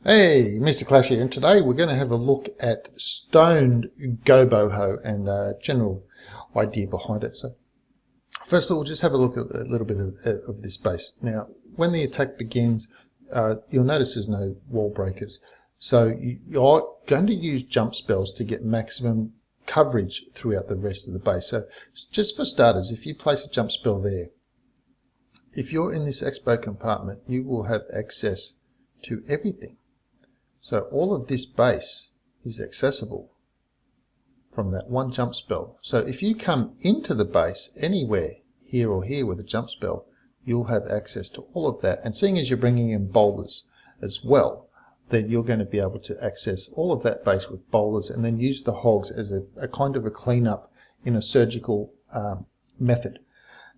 Hey, Mr. Clash here, and today we're going to have a look at STONED GoBoHo and general idea behind it. So first of all, just have a look at a little bit of this base. Now, when the attack begins, you'll notice there's no wall breakers. So you're going to use jump spells to get maximum coverage throughout the rest of the base. So just for starters, if you place a jump spell there, if you're in this expo compartment, you will have access to everything. So all of this base is accessible from that one jump spell. So if you come into the base anywhere, here or here with a jump spell, you'll have access to all of that. And seeing as you're bringing in boulders as well, then you're going to be able to access all of that base with boulders and then use the hogs as a kind of a cleanup in a surgical method.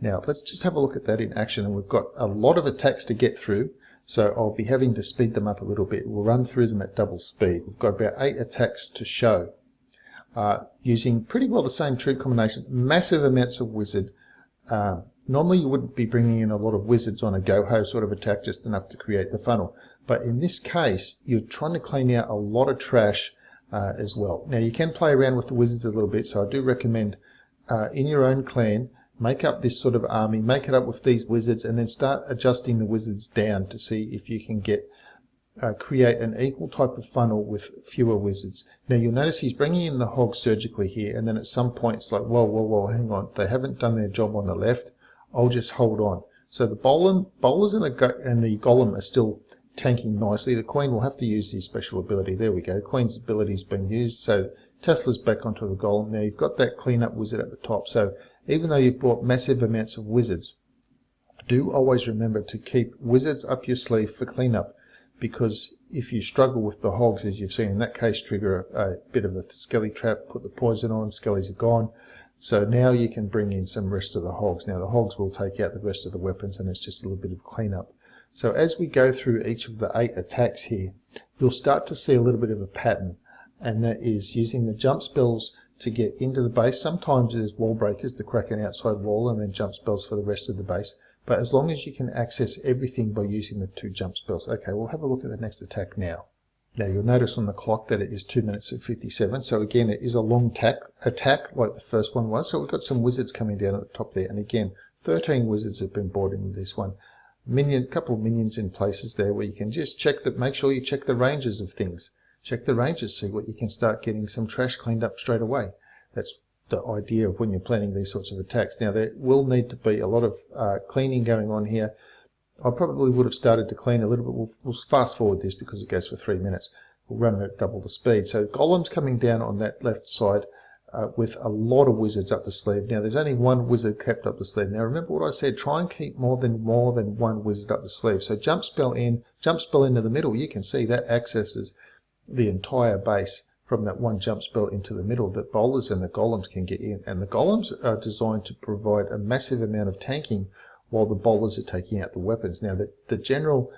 Now let's just have a look at that in action. And we've got a lot of attacks to get through. So I'll be having to speed them up a little bit. We'll run through them at double speed. We've got about 8 attacks to show, using pretty well the same troop combination. Massive amounts of wizard. Normally you wouldn't be bringing in a lot of wizards on a GoBoHo sort of attack, just enough to create the funnel. But in this case, you're trying to clean out a lot of trash as well. Now you can play around with the wizards a little bit, so I do recommend in your own clan, make up this sort of army, make it up with these wizards, and then start adjusting the wizards down to see if you can get create an equal type of funnel with fewer wizards. Now you'll notice he's bringing in the hogs surgically here, and then at some point it's like, whoa, hang on, they haven't done their job on the left. I'll just hold on. So the bowlers and the golem are still tanking nicely. The queen will have to use his special ability. There we go. Queen's ability is being used. So Tesla's back onto the golem. Now you've got that cleanup wizard at the top. So even though you've brought massive amounts of wizards, do always remember to keep wizards up your sleeve for cleanup, because if you struggle with the hogs, as you've seen in that case, trigger a bit of a skelly trap, put the poison on, skellies are gone. So now you can bring in some rest of the hogs. Now the hogs will take out the rest of the weapons, and it's just a little bit of cleanup. So as we go through each of the 8 attacks here, you'll start to see a little bit of a pattern, and that is using the jump spells to get into the base. Sometimes there's wall breakers to crack an outside wall, and then jump spells for the rest of the base. But as long as you can access everything by using the 2 jump spells. Okay, we'll have a look at the next attack now. Now you'll notice on the clock that it is 2 minutes and 57. So again, it is a long attack like the first one was. So we've got some wizards coming down at the top there. And again, 13 wizards have been brought in this one. Couple of minions in places there where you can just check that. Make sure you check the ranges of things. Check the ranges, see what you can start getting some trash cleaned up straight away. That's the idea of when you're planning these sorts of attacks. Now there will need to be a lot of cleaning going on here. I probably would have started to clean a little bit. We'll fast forward this because it goes for 3 minutes. We'll run it at double the speed. So golem's coming down on that left side with a lot of wizards up the sleeve. Now there's only 1 wizard kept up the sleeve. Now remember what I said, try and keep more than 1 wizard up the sleeve. So jump spell into the middle. You can see that accesses the entire base from that 1 jump spell into the middle that bowlers and the golems can get in. And the golems are designed to provide a massive amount of tanking while the bowlers are taking out the weapons. Now the general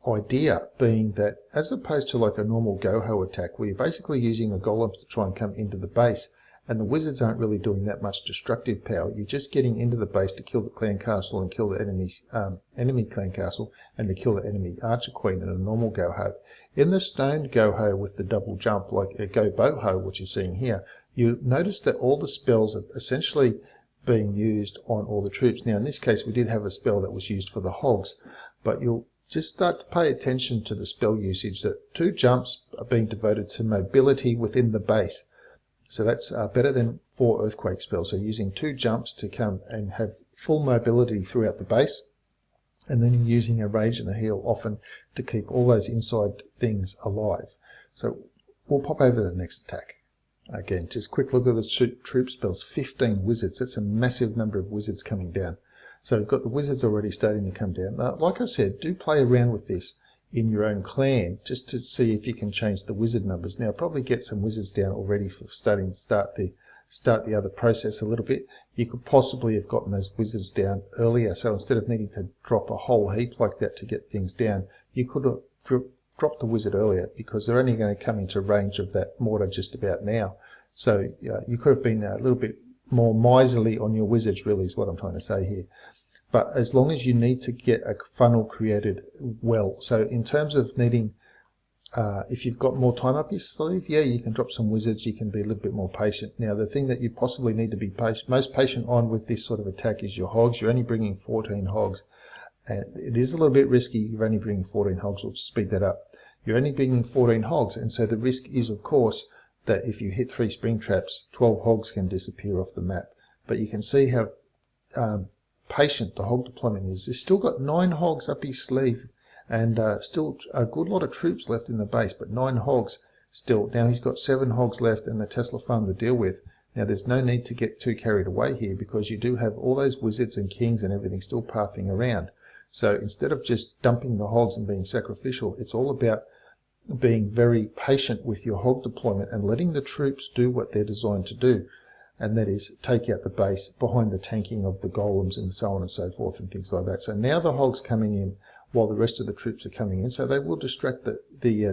idea being that as opposed to like a normal GoBoHo attack where you're basically using the golems to try and come into the base, and the wizards aren't really doing that much destructive power, you're just getting into the base to kill the clan castle and kill the enemy clan castle, and to kill the enemy archer queen in a normal GoBoHo. In the STONED GoBoHo with the double jump, like a GoBoHo, which you're seeing here, you notice that all the spells are essentially being used on all the troops. Now in this case we did have a spell that was used for the hogs, but you'll just start to pay attention to the spell usage, that 2 jumps are being devoted to mobility within the base. So that's better than 4 earthquake spells. So using 2 jumps to come and have full mobility throughout the base, and then using a rage and a heal often to keep all those inside things alive. So we'll pop over to the next attack. Again, just quick look at the troop spells. 15 wizards. That's a massive number of wizards coming down. So we've got the wizards already starting to come down. Now, like I said, do play around with this in your own clan just to see if you can change the wizard numbers. Now probably get some wizards down already for start the other process a little bit. You could possibly have gotten those wizards down earlier, so instead of needing to drop a whole heap like that to get things down, you could have dropped the wizard earlier, because they're only going to come into range of that mortar just about now. So you could have been a little bit more miserly on your wizards, really is what I'm trying to say here. But as long as you need to get a funnel created well. So in terms of needing If you've got more time up your sleeve, yeah, you can drop some wizards, you can be a little bit more patient. Now, the thing that you possibly need to be most patient on with this sort of attack is your hogs. You're only bringing 14 hogs, and it is a little bit risky. You're only bringing 14 hogs. We'll speed that up. You're only bringing 14 hogs, and so the risk is, of course, that if you hit 3 spring traps, 12 hogs can disappear off the map. But you can see how patient the hog deployment is. He's still got 9 hogs up his sleeve, and still a good lot of troops left in the base, but 9 hogs still. Now he's got 7 hogs left and the Tesla farm to deal with. Now there's no need to get too carried away here, because you do have all those wizards and kings and everything still pathing around. So instead of just dumping the hogs and being sacrificial, it's all about being very patient with your hog deployment and letting the troops do what they're designed to do, and that is take out the base behind the tanking of the golems and so on and so forth and things like that. So now the hogs coming in while the rest of the troops are coming in, so they will distract the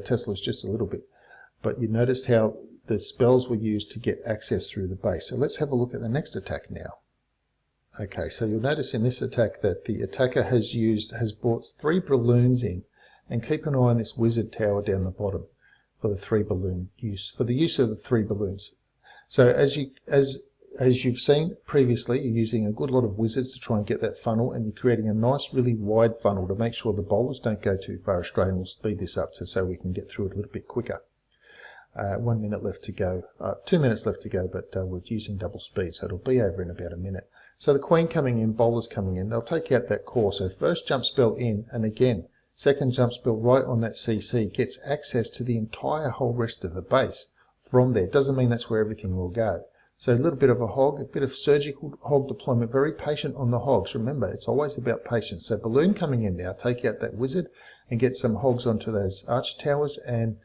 Teslas just a little bit. But you noticed how the spells were used to get access through the base. So let's have a look at the next attack now. Okay, so you'll notice in this attack that the attacker has brought 3 balloons in, and keep an eye on this wizard tower down the bottom for the 3 balloon use, for the use of the 3 balloons. So as you've seen previously, you're using a good lot of wizards to try and get that funnel, and you're creating a nice, really wide funnel to make sure the bowlers don't go too far astray, and we'll speed this up so we can get through it a little bit quicker. 1 minute left to go, 2 minutes left to go, but we're using double speed, so it'll be over in about a minute. So the queen coming in, bowlers coming in, they'll take out that core. So first jump spell in, and again, second jump spell right on that CC gets access to the entire whole rest of the base from there. Doesn't mean that's where everything will go. So a little bit of a hog, a bit of surgical hog deployment, very patient on the hogs. Remember, it's always about patience. So balloon coming in now, take out that wizard and get some hogs onto those arch towers. And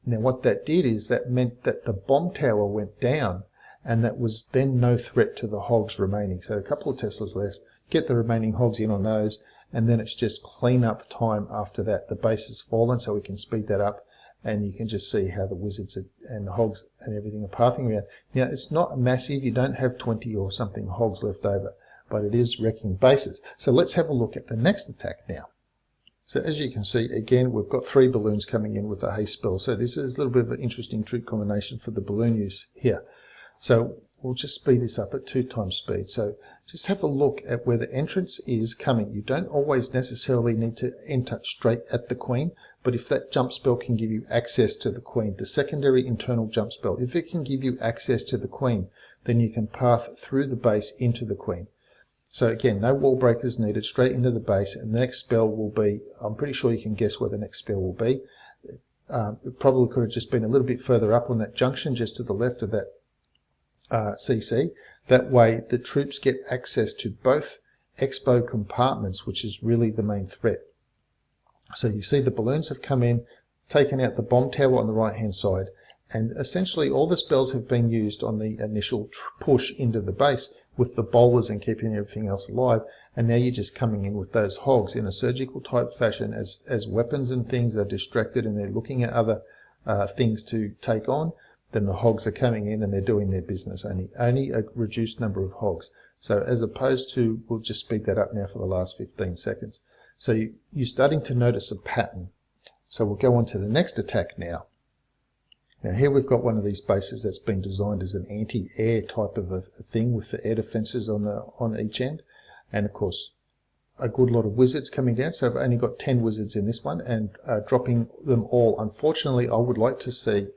now what that did is that meant that the bomb tower went down, and that was then no threat to the hogs remaining. So a couple of Teslas left, get the remaining hogs in on those, and then it's just clean up time after that. The base has fallen, so we can speed that up. And you can just see how the wizards and the hogs and everything are pathing around. Now, it's not massive. You don't have 20 or something hogs left over, but it is wrecking bases. So let's have a look at the next attack now. So as you can see, again, we've got 3 balloons coming in with a haste spell. So this is a little bit of an interesting troop combination for the balloon use here. So we'll just speed this up at 2 times speed. So just have a look at where the entrance is coming. You don't always necessarily need to enter straight at the queen, but if that jump spell can give you access to the queen, the secondary internal jump spell, if it can give you access to the queen, then you can path through the base into the queen. So again, no wall breakers needed, straight into the base, and the next spell will be, I'm pretty sure you can guess where the next spell will be. It probably could have just been a little bit further up on that junction, just to the left of that CC. That way the troops get access to both expo compartments, which is really the main threat. So you see the balloons have come in, taken out the bomb tower on the right hand side, and essentially all the spells have been used on the initial push into the base with the bowlers and keeping everything else alive, and now you're just coming in with those hogs in a surgical type fashion as weapons and things are distracted and they're looking at other things to take on. Then the hogs are coming in and they're doing their business, only a reduced number of hogs. So as opposed to, we'll just speed that up now for the last 15 seconds. So you're starting to notice a pattern. So we'll go on to the next attack now. Now here we've got one of these bases that's been designed as an anti-air type of a thing with the air defenses on each end. And of course, a good lot of wizards coming down. So I've only got 10 wizards in this one and dropping them all. Unfortunately, I would like to see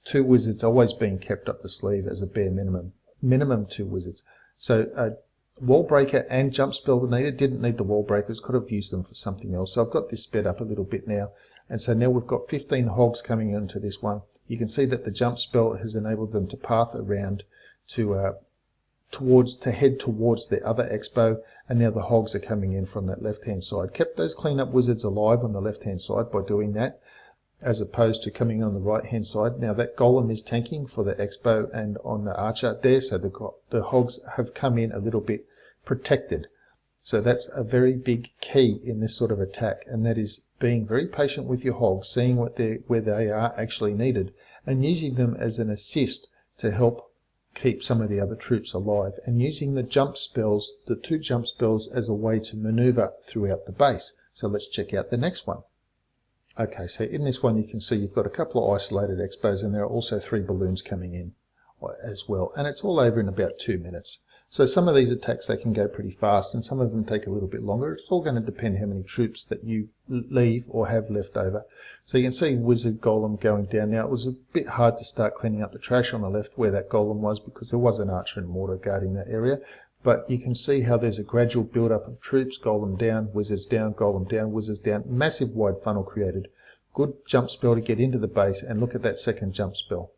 2 wizards always being kept up the sleeve as a bare minimum 2 wizards. So wall breaker and jump spell were needed. Didn't need the wall breakers, could have used them for something else. So I've got this sped up a little bit now. And so now we've got 15 hogs coming into this one. You can see that the jump spell has enabled them to path around to head towards the other expo, and now the hogs are coming in from that left hand side. Kept those cleanup wizards alive on the left hand side by doing that, as opposed to coming on the right hand side. Now that golem is tanking for the expo and on the archer there, so the hogs have come in a little bit protected. So that's a very big key in this sort of attack, and that is being very patient with your hogs, seeing where they are actually needed, and using them as an assist to help keep some of the other troops alive, and using the jump spells, the 2 jump spells, as a way to maneuver throughout the base. So let's check out the next one. Okay, so in this one you can see you've got a couple of isolated expos, and there are also 3 balloons coming in as well, and it's all over in about 2 minutes. So some of these attacks, they can go pretty fast, and some of them take a little bit longer. It's all going to depend how many troops that you leave or have left over. So you can see Wizard Golem going down. Now, it was a bit hard to start cleaning up the trash on the left where that Golem was, because there was an Archer and Mortar guarding that area. But you can see how there's a gradual build-up of troops. Golem down, Wizards down, Golem down, Wizards down. Massive wide funnel created. Good jump spell to get into the base, and look at that second jump spell.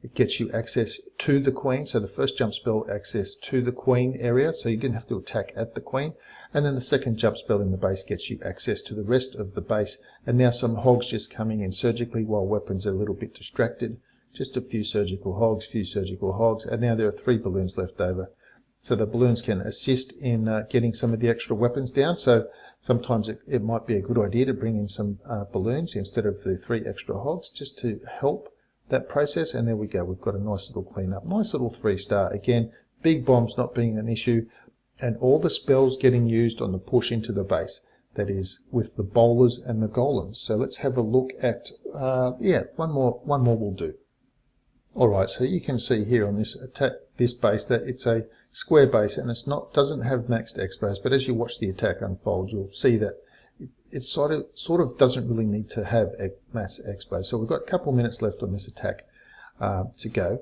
It gets you access to the Queen. So the first jump spell, access to the Queen area, so you didn't have to attack at the Queen. And then the second jump spell in the base gets you access to the rest of the base. And now some hogs just coming in surgically while weapons are a little bit distracted. Just a few surgical hogs, and now there are 3 balloons left over. So the balloons can assist in getting some of the extra weapons down. So sometimes it might be a good idea to bring in some balloons instead of the 3 extra hogs, just to help that process. And there we go, we've got a nice little cleanup, nice little 3-star. Again, big bombs not being an issue, and all the spells getting used on the push into the base, that is with the bowlers and the golems. So let's have a look at one more will do. Alright, so you can see here on this base that it's a square base, and doesn't have maxed expos, but as you watch the attack unfold, you'll see that it sort of doesn't really need to have mass expos. So we've got a couple minutes left on this attack to go,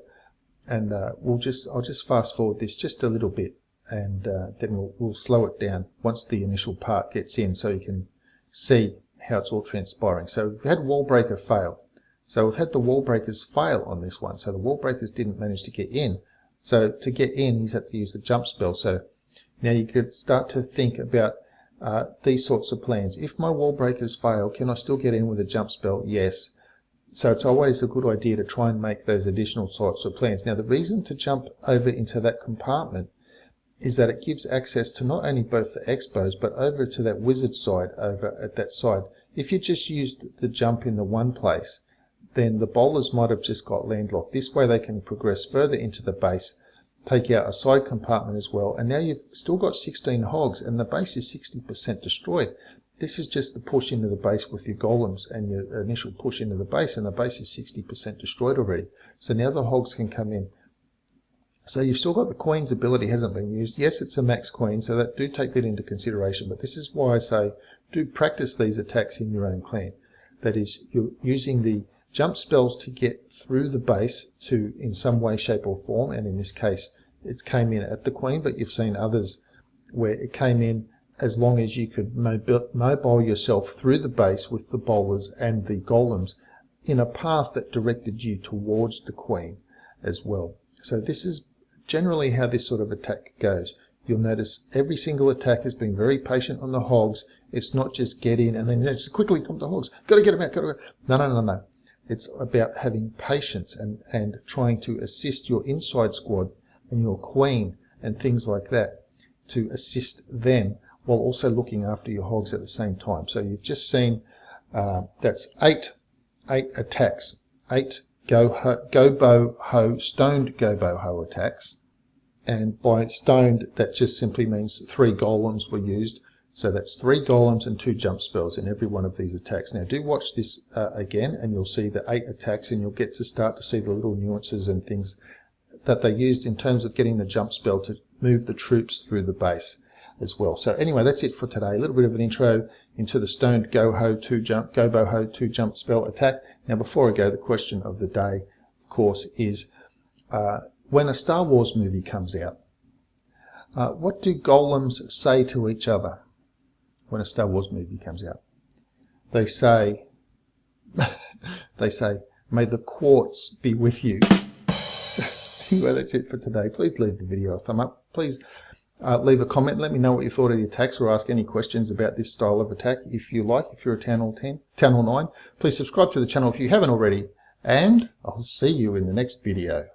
and I'll just fast forward this just a little bit, and then we'll slow it down once the initial part gets in, so you can see how it's all transpiring. So we've had Wall Breaker fail. So we've had the Wall Breakers fail on this one. So the Wall Breakers didn't manage to get in. So to get in, he's had to use the jump spell. So now you could start to think about these sorts of plans. If my Wall Breakers fail, can I still get in with a jump spell? Yes. So it's always a good idea to try and make those additional sorts of plans. Now the reason to jump over into that compartment is that it gives access to not only both the expos, but over to that wizard side over at that side. If you just used the jump in the one place, then the bowlers might have just got landlocked. This way they can progress further into the base, take out a side compartment as well, and now you've still got 16 hogs, and the base is 60% destroyed. This is just the push into the base with your golems and your initial push into the base, and the base is 60% destroyed already. So now the hogs can come in. So you've still got the Queen's ability hasn't been used. Yes, it's a max Queen, so do take that into consideration, but this is why I say do practice these attacks in your own clan. That is, you're using the jump spells to get through the base to in some way, shape or form, and in this case it came in at the Queen, but you've seen others where it came in as long as you could mobile yourself through the base with the bowlers and the golems in a path that directed you towards the Queen as well. So this is generally how this sort of attack goes. You'll notice every single attack has been very patient on the hogs. It's not just get in and then just quickly come to hogs. Got to get them out, got to go. No. It's about having patience and trying to assist your inside squad and your Queen and things like that to assist them while also looking after your hogs at the same time. So you've just seen that's eight attacks, 8 GoBoHo, stoned GoBoHo attacks. And by stoned, that just simply means 3 golems were used. So that's 3 golems and 2 jump spells in every one of these attacks. Now do watch this again, and you'll see the 8 attacks, and you'll get to start to see the little nuances and things that they used in terms of getting the jump spell to move the troops through the base as well. So anyway, that's it for today. A little bit of an intro into the stoned GoBoHo 2 jump spell attack. Now before I go, the question of the day, of course, is when a Star Wars movie comes out, what do golems say to each other when a Star Wars movie comes out? They say, may the quartz be with you. Anyway, that's it for today. Please leave the video a thumb up. Please leave a comment. Let me know what you thought of the attacks, or ask any questions about this style of attack if you like. If you're a Town Hall 9, please subscribe to the channel if you haven't already. And I'll see you in the next video.